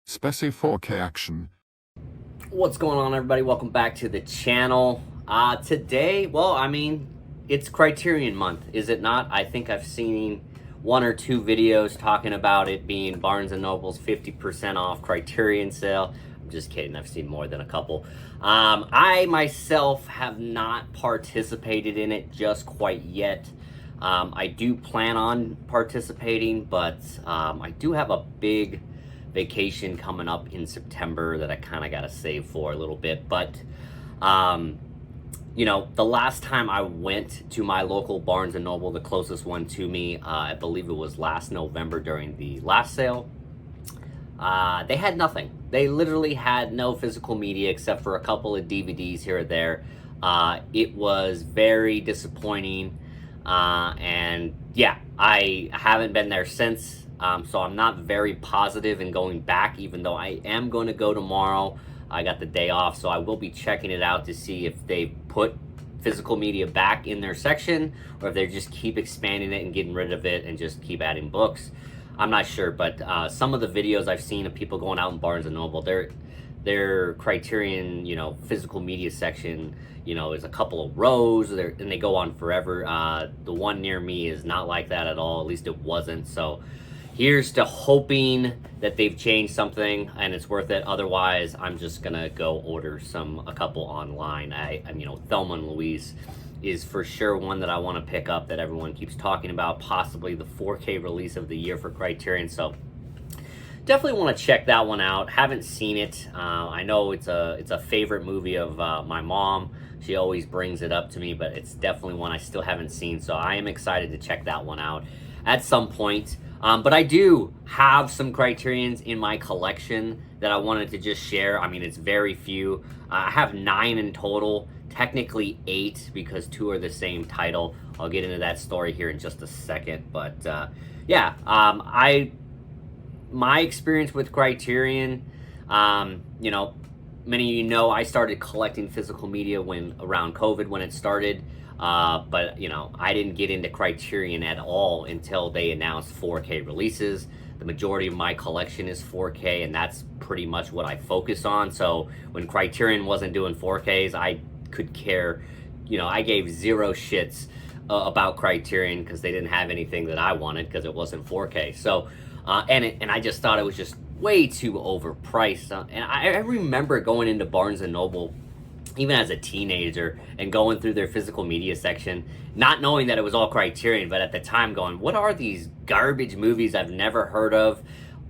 Specie 4K action. What's going on, everybody? Welcome back to the channel. Today, it's Criterion month, is it not? I think I've seen one or two videos talking about it being Barnes & Noble's 50% off Criterion sale. I'm just kidding, I've seen more than a couple. I myself have not participated in it just quite yet. I do plan on participating, but I do have a big vacation coming up in September that I kind of got to save for a little bit. But you know, the last time I went to my local Barnes & Noble, the closest one to me, I believe it was last November during the last sale, they had nothing. They literally had no physical media except for a couple of DVDs here or there. It was very disappointing, and yeah, I haven't been there since. So I'm not very positive in going back, even though I am going to go tomorrow. I got the day off, so I will be checking it out to see if they put physical media back in their section, or if they just keep expanding it and getting rid of it and just keep adding books. I'm not sure, but some of the videos I've seen of people going out in Barnes & Noble, their Criterion, you know, physical media section, you know, is a couple of rows, and they go on forever. The one near me is not like that at all. At least it wasn't. So here's to hoping that they've changed something and it's worth it. Otherwise, I'm just gonna go order a couple online. You know, Thelma and Louise is for sure one that I want to pick up that everyone keeps talking about, possibly the 4K release of the year for Criterion. So definitely want to check that one out. Haven't seen it. I know it's a favorite movie of my mom. She always brings it up to me, but it's definitely one I still haven't seen. So I am excited to check that one out at some point. But I do have some Criterions in my collection that I wanted to just share. I mean, it's very few. I have 9 in total, technically 8 because 2 are the same title. I'll get into that story here in just a second. But yeah, my experience with Criterion, you know, many of you know I started collecting physical media around COVID when it started. But, you know, I didn't get into Criterion at all until they announced 4K releases. The majority of my collection is 4K, and that's pretty much what I focus on. So when Criterion wasn't doing 4Ks, I could care, you know, I gave zero shits about Criterion because they didn't have anything that I wanted because it wasn't 4K. So, and I just thought it was just way too overpriced. And I remember going into Barnes & Noble even as a teenager and going through their physical media section, not knowing that it was all Criterion, but at the time going, what are these garbage movies I've never heard of,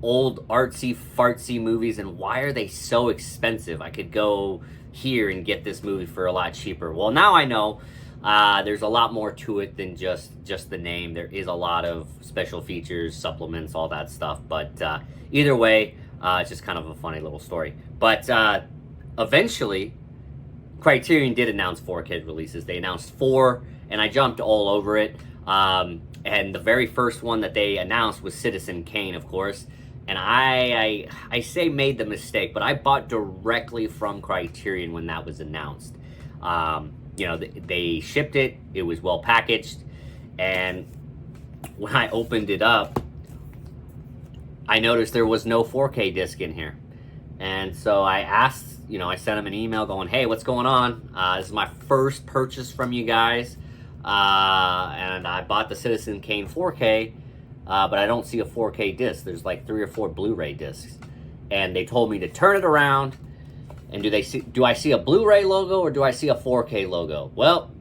old artsy fartsy movies, and why are they so expensive? I could go here and get this movie for a lot cheaper. Well, now I know there's a lot more to it than just the name. There is a lot of special features, supplements, all that stuff, but either way, it's just kind of a funny little story. But eventually Criterion did announce 4K releases. They announced 4, and I jumped all over it. And the very first one that they announced was Citizen Kane, of course. And I say made the mistake, but I bought directly from Criterion when that was announced. You know, they shipped it. It was well packaged. And when I opened it up, I noticed there was no 4K disc in here. And so I asked, you know, I sent them an email going, hey, what's going on? This is my first purchase from you guys. And I bought the Citizen Kane 4K, but I don't see a 4K disc. There's like 3 or 4 Blu-ray discs. And they told me to turn it around. And do I see a Blu-ray logo or do I see a 4K logo? Well,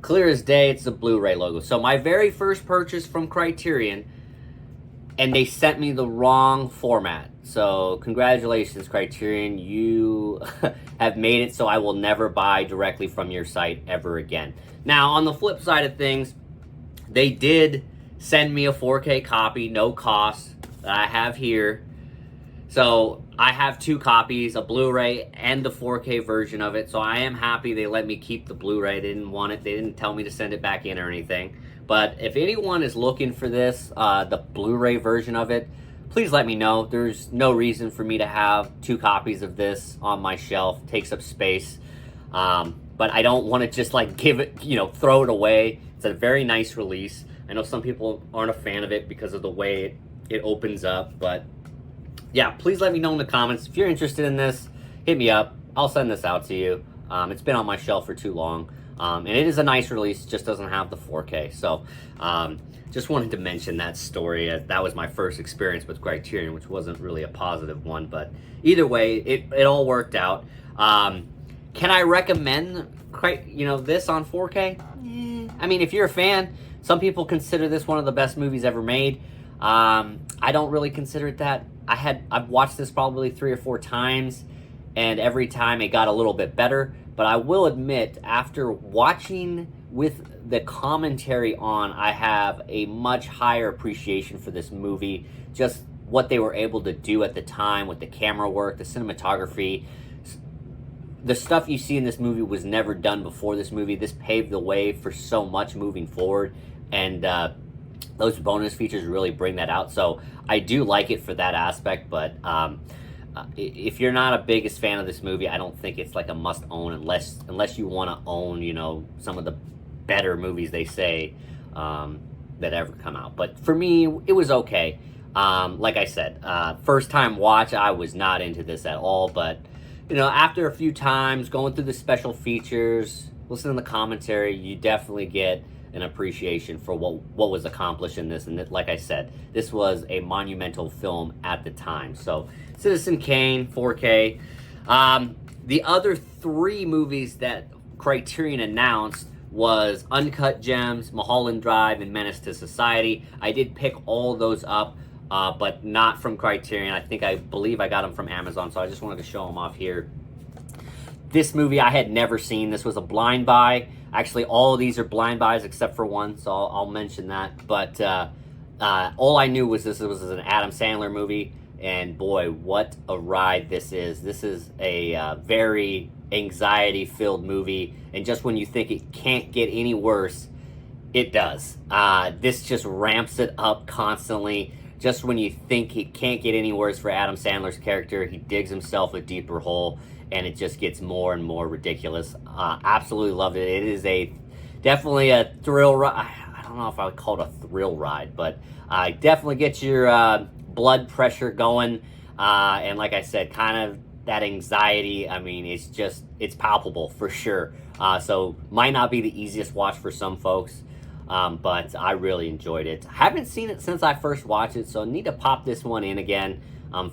clear as day, it's a Blu-ray logo. So my very first purchase from Criterion, and they sent me the wrong format. So congratulations, Criterion. You have made it so I will never buy directly from your site ever again. Now, on the flip side of things, they did send me a 4K copy, no cost, that I have here. So I have 2 copies, a Blu-ray and the 4K version of it. So I am happy they let me keep the Blu-ray. They didn't want it. They didn't tell me to send it back in or anything. But if anyone is looking for this, the Blu-ray version of it, please let me know. There's no reason for me to have 2 copies of this on my shelf. It takes up space. But I don't want to just like give it, you know, throw it away. It's a very nice release. I know some people aren't a fan of it because of the way it opens up, but yeah, please let me know in the comments. If you're interested in this, hit me up. I'll send this out to you. It's been on my shelf for too long. And it is a nice release, just doesn't have the 4K. So just wanted to mention that story. That was my first experience with Criterion, which wasn't really a positive one. But either way, it all worked out. Can I recommend this on 4K? I mean, if you're a fan, some people consider this one of the best movies ever made. I don't really consider it that. I've watched this probably 3 or 4 times, and every time it got a little bit better. But I will admit, after watching with the commentary on, I have a much higher appreciation for this movie. Just what they were able to do at the time with the camera work, the cinematography. The stuff you see in this movie was never done before this movie. This paved the way for so much moving forward. And those bonus features really bring that out. So I do like it for that aspect, but if you're not a biggest fan of this movie, I don't think it's like a must own unless you want to own, some of the better movies they say that ever come out. But for me, it was okay. Like I said, first time watch, I was not into this at all, but after a few times going through the special features, listening to the commentary, you definitely get an appreciation for what was accomplished in this. And like I said, this was a monumental film at the time. So Citizen Kane, 4K. The other 3 movies that Criterion announced was Uncut Gems, Mulholland Drive, and Menace to Society. I did pick all those up, but not from Criterion. I believe I got them from Amazon, so I just wanted to show them off here. This movie I had never seen. This was a blind buy. Actually, all of these are blind buys except for one, so I'll mention that. But all I knew was this was an Adam Sandler movie, and boy, what a ride this is. This is a very anxiety-filled movie, and just when you think it can't get any worse, it does. This just ramps it up constantly. Just when you think it can't get any worse for Adam Sandler's character, he digs himself a deeper hole, and it just gets more and more ridiculous. Absolutely loved it. It is definitely a thrill ride. I don't know if I would call it a thrill ride, but definitely gets your blood pressure going. And like I said, kind of that anxiety. I mean, it's palpable for sure. So might not be the easiest watch for some folks, but I really enjoyed it. Haven't seen it since I first watched it, so need to pop this one in again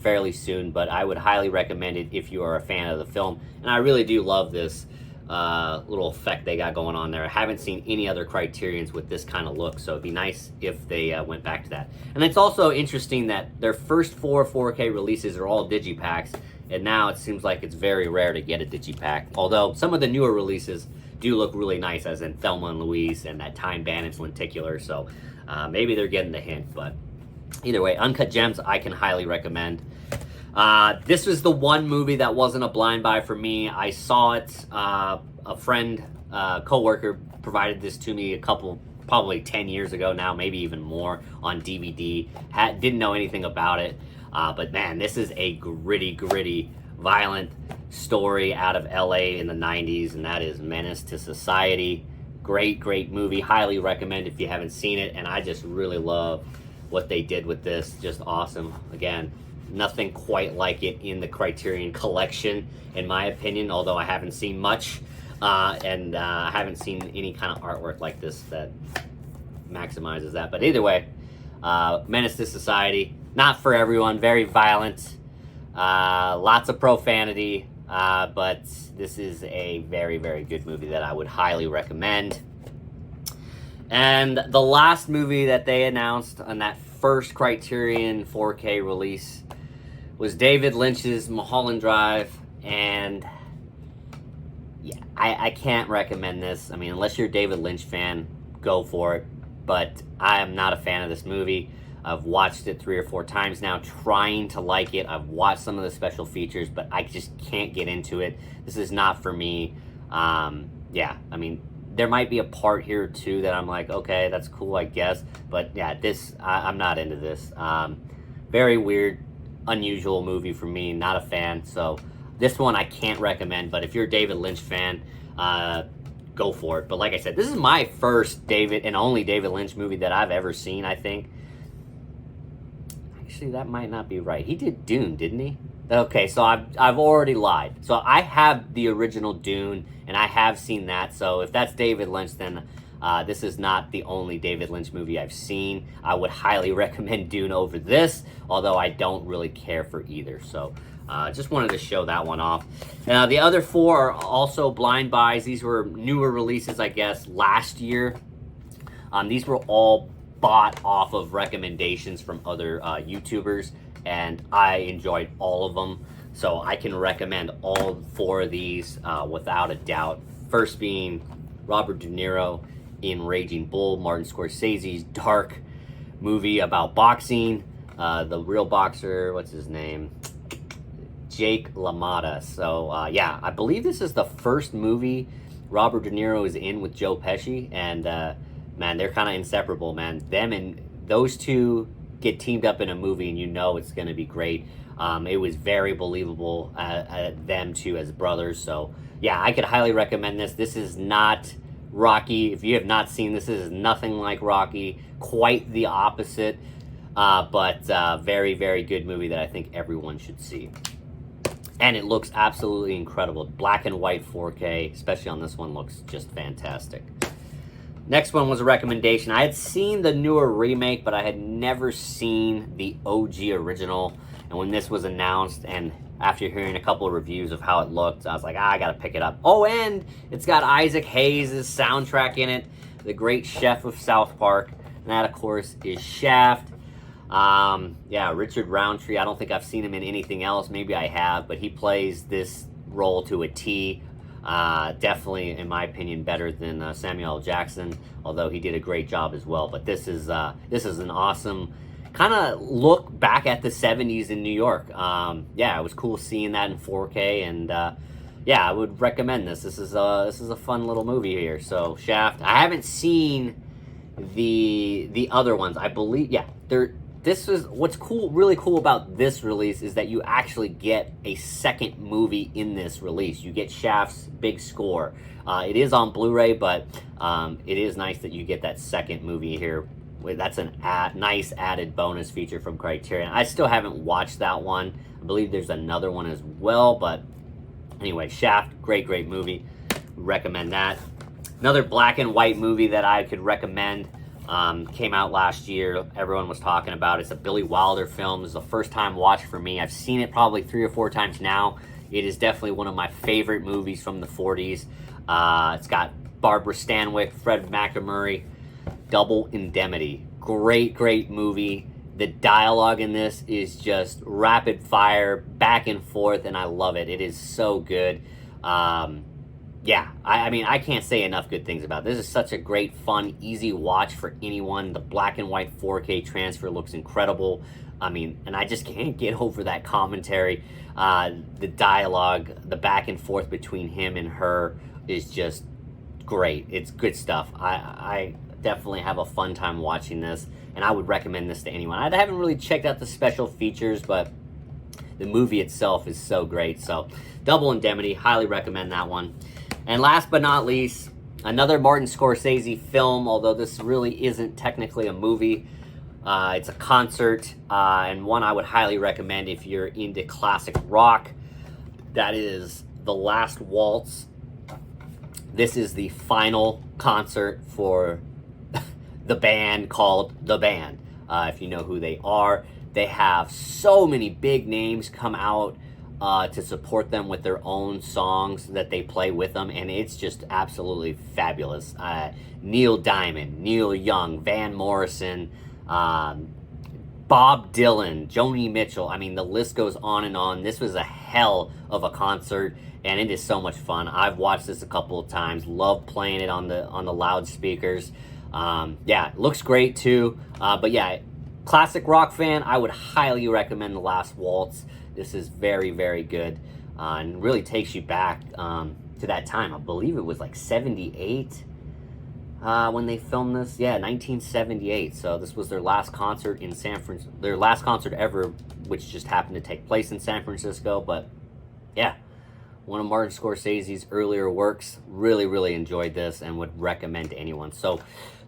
fairly soon, but I would highly recommend it if you are a fan of the film. And I really do love this little effect they got going on there. I haven't seen any other Criterions with this kind of look, so it'd be nice if they went back to that. And it's also interesting that their first 4 4K releases are all digipacks, and now it seems like it's very rare to get a digipack, although some of the newer releases do look really nice, as in Thelma and Louise and that Time Bandits Lenticular, so maybe they're getting the hint. But either way, Uncut Gems, I can highly recommend. This was the one movie that wasn't a blind buy for me. I saw it. A friend, co-worker, provided this to me probably 10 years ago now, maybe even more, on DVD. Didn't know anything about it. But man, this is a gritty, violent story out of LA in the 90s, and that is Menace to Society. Great movie. Highly recommend if you haven't seen it. And I just really love what they did with this. Just awesome. Again, nothing quite like it in the Criterion Collection, in my opinion, although I haven't seen much, and I haven't seen any kind of artwork like this that maximizes that. But either way, Menace to Society, not for everyone, very violent, lots of profanity, but this is a very good movie that I would highly recommend. And the last movie that they announced on that first Criterion 4K release was David Lynch's Mulholland Drive, and yeah, I can't recommend this. I mean, unless you're a David Lynch fan, go for it, but I am not a fan of this movie. I've watched it 3 or 4 times now, trying to like it. I've watched some of the special features, but I just can't get into it. This is not for me. Yeah, I mean, there might be a part here or two that I'm like, okay, that's cool, I guess. But yeah, I'm not into this. Very weird, unusual movie for me, not a fan. So this one I can't recommend, but if you're a David Lynch fan, go for it. But like I said, this is my first David and only David Lynch movie that I've ever seen, I think. Actually, that might not be right. He did Dune, didn't he? Okay, so I've already lied. So I have the original Dune, and I have seen that. So if that's David Lynch, then this is not the only David Lynch movie I've seen. I would highly recommend Dune over this, although I don't really care for either. So just wanted to show that one off. Now, the other four are also blind buys. These were newer releases, I guess, last year. These were all bought off of recommendations from other YouTubers, and I enjoyed all of them. So I can recommend all four of these without a doubt. First being Robert De Niro in Raging Bull, Martin Scorsese's dark movie about boxing. The real boxer, what's his name? Jake LaMotta. So yeah, I believe this is the first movie Robert De Niro is in with Joe Pesci, and man, they're kind of inseparable, man. Them and those two get teamed up in a movie, and you know it's going to be great. It was very believable, them two as brothers. So yeah, I could highly recommend this. This is not Rocky. If you have not seen this, this is nothing like Rocky. Quite the opposite, but very, very good movie that I think everyone should see. And it looks absolutely incredible. Black and white 4K, especially on this one, looks just fantastic. Next one was a recommendation. I had seen the newer remake, but I had never seen the OG original. And when this was announced, and after hearing a couple of reviews of how it looked, I was like, I gotta pick it up. Oh, and it's got Isaac Hayes' soundtrack in it, the great chef of South Park. And that, of course, is Shaft. Yeah, Richard Roundtree. I don't think I've seen him in anything else. Maybe I have, but he plays this role to a T. Definitely, in my opinion, better than Samuel L. Jackson, although he did a great job as well. But this is an awesome kind of look back at the 70s in New York. Yeah, it was cool seeing that in 4K, and yeah, I would recommend this. This is a fun little movie here. So Shaft. I haven't seen the other ones. I believe, yeah, this is what's cool, really cool about this release is that you actually get a second movie in this release. You get Shaft's big score. It is on Blu-ray, but it is nice that you get that second movie here. That's a nice added bonus feature from Criterion. I still haven't watched that one. I believe there's another one as well, but anyway, Shaft, great movie. Recommend that. Another black and white movie that I could recommend. Came out last year. Everyone was talking about it. It's a Billy Wilder film. It's a first time watch for me. I've seen it probably 3 or 4 times now. It is definitely one of my favorite movies from the 40s. It's got Barbara Stanwyck, Fred McMurray. Double Indemnity. Great movie. The dialogue in this is just rapid fire, back and forth, and I love it. It is so good. Yeah, I mean, I can't say enough good things about it. This is such a great, fun, easy watch for anyone. The black and white 4K transfer looks incredible. I mean, and I just can't get over that commentary. The dialogue, the back and forth between him and her is just great. It's good stuff. I definitely have a fun time watching this, and I would recommend this to anyone. I haven't really checked out the special features, but the movie itself is so great. So, Double Indemnity, highly recommend that one. And last but not least, another Martin Scorsese film, although this really isn't technically a movie. It's a concert, and one I would highly recommend if you're into classic rock. That is The Last Waltz. This is the final concert for the band called The Band. If you know who they are, they have so many big names come out to support them with their own songs that they play with them, and it's just absolutely fabulous. Neil Diamond, Neil Young, Van Morrison, Bob Dylan, Joni Mitchell. I mean, the list goes on and on. This was a hell of a concert, and it is so much fun. I've watched this a couple of times. Love playing it on the loudspeakers. Yeah, it looks great too. But yeah, classic rock fan, I would highly recommend The Last Waltz. This is very good, and really takes you back to that time. I believe it was like 78 when they filmed this. Yeah, 1978. So this was their last concert in San Francisco. Their last concert ever, which just happened to take place in San Francisco. But yeah, one of Martin Scorsese's earlier works. Really enjoyed this and would recommend to anyone. So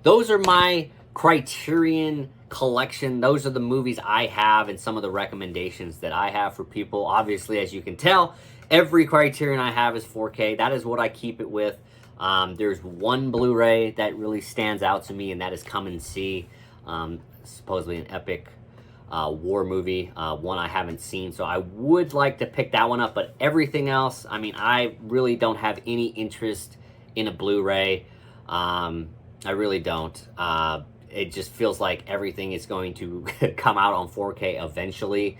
those are my Criterion collection. Those are the movies I have and some of the recommendations that I have for people. Obviously, as you can tell, every Criterion I have is 4K. That is what I keep it with. There's one Blu-ray that really stands out to me, and that is Come and See. Supposedly an epic war movie, one I haven't seen, so I would like to pick that one up. But everything else, I mean, I really don't have any interest in a Blu-ray. I really don't. It just feels like everything is going to come out on 4K eventually.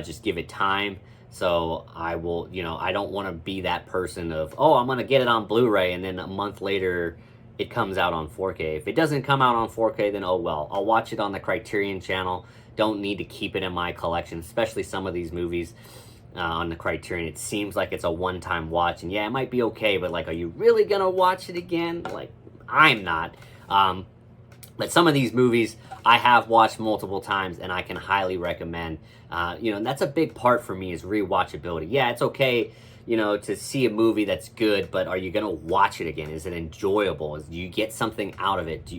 Just give it time. So I will, I don't want to be that person of, oh, I'm going to get it on Blu-ray, and then a month later it comes out on 4K. If it doesn't come out on 4K, then oh well. I'll watch it on the Criterion channel. Don't need to keep it in my collection, especially some of these movies on the Criterion. It seems like it's a one-time watch, and yeah, it might be okay, but like, are you really going to watch it again? Like, I'm not. But some of these movies I have watched multiple times, and I can highly recommend. And that's a big part for me, is rewatchability. Yeah, it's okay, to see a movie that's good, but are you going to watch it again? Is it enjoyable? Do you get something out of it?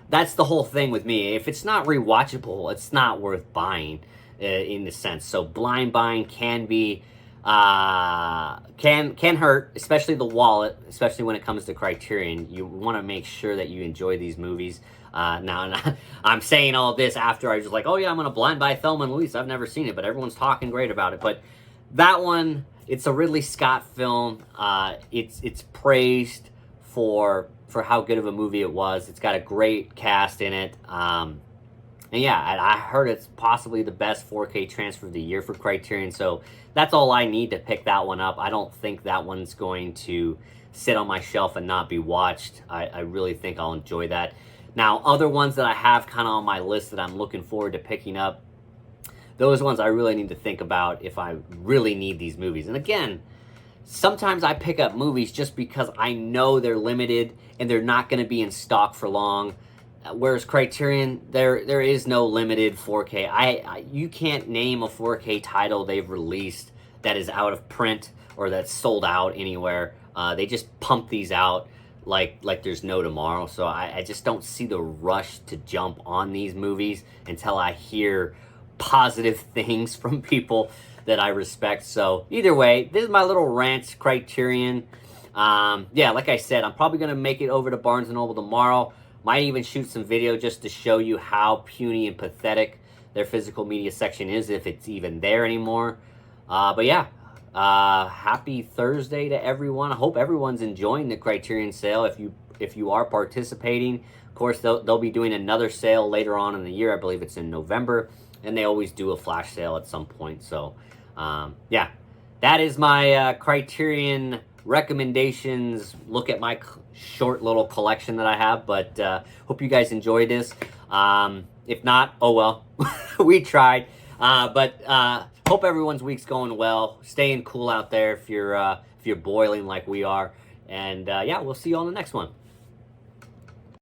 That's the whole thing with me. If it's not rewatchable, it's not worth buying, in the sense. So blind buying can be, can hurt, especially the wallet, especially when it comes to Criterion. You want to make sure that you enjoy these movies. Now, I'm saying all this after I was just like, oh yeah, I'm going to blind buy Thelma and Louise. I've never seen it, but everyone's talking great about it. But that one, it's a Ridley Scott film. It's praised for how good of a movie it was. It's got a great cast in it. And yeah, I heard it's possibly the best 4K transfer of the year for Criterion. So that's all I need to pick that one up. I don't think that one's going to sit on my shelf and not be watched. I really think I'll enjoy that. Now, other ones that I have kind of on my list that I'm looking forward to picking up, those ones I really need to think about if I really need these movies. And again, sometimes I pick up movies just because I know they're limited and they're not going to be in stock for long. Whereas Criterion, there is no limited 4K. You can't name a 4K title they've released that is out of print or that's sold out anywhere. They just pump these out like there's no tomorrow. So I just don't see the rush to jump on these movies until I hear positive things from people that I respect. So either way, this is my little rant, Criterion. Yeah, like I said, I'm probably going to make it over to Barnes & Noble tomorrow. Might even shoot some video just to show you how puny and pathetic their physical media section is, if it's even there anymore. But yeah, happy Thursday to everyone. I hope everyone's enjoying the Criterion sale. If you are participating, of course, they'll be doing another sale later on in the year. I believe it's in November, and they always do a flash sale at some point. So yeah, that is my Criterion recommendations. Look at my short little collection that I have, but hope you guys enjoyed this. If not, oh well. We tried. But hope everyone's week's going well. Staying cool out there if you're boiling like we are. And yeah, we'll see you on the next one.